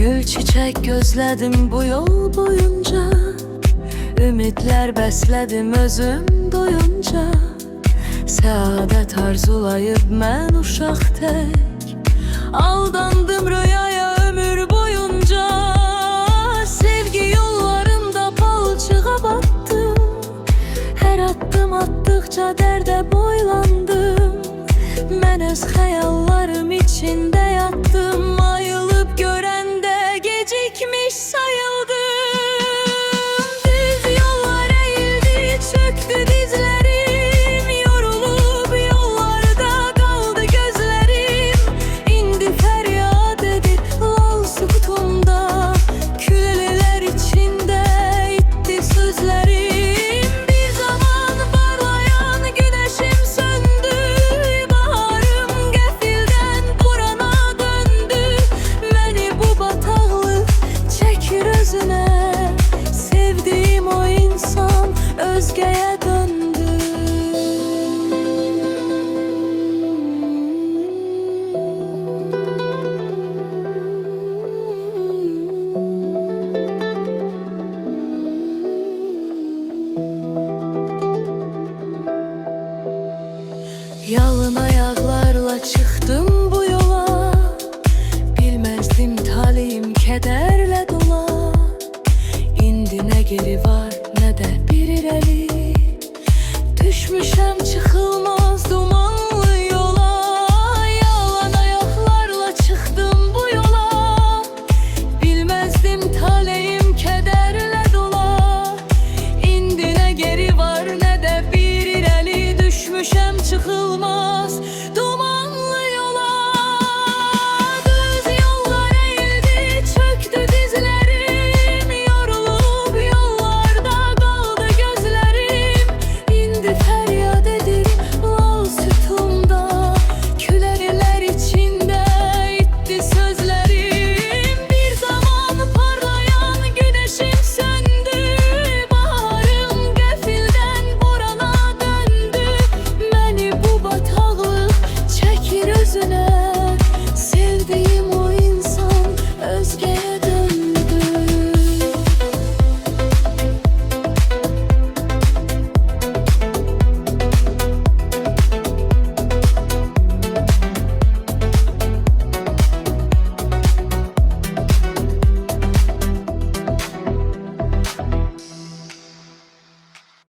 Gül çiçek gözledim bu yol boyunca, ümitler bəslədim özüm doyunca. Səadət arzulayıb mən uşaq tək, aldandım rüyaya ömür boyunca. Sevgi yollarında palçığa battım, hər addım atdıqca dərdə boylandım. Mən öz xəyallarım içində yattım, ayılıb görəndə gecikmiş sayıldım. Düz yollar eğildi, çöktü dizlerim, yorulup yollarda kaldı gözlerim. İndi feryat edir lal sukutumda, külleler içinde itti sözlerim. Bir zaman parlayan güneşim söndü, baharım qəfildən burana döndü. Məni bu bataqlıq çəkir özünə, sevdiğim o insan özgeye döndü. Yalın ayaklarla çıktım bu yola, bilmezdim talihim kederle dola. İndi ne geri var ne de bir ileri,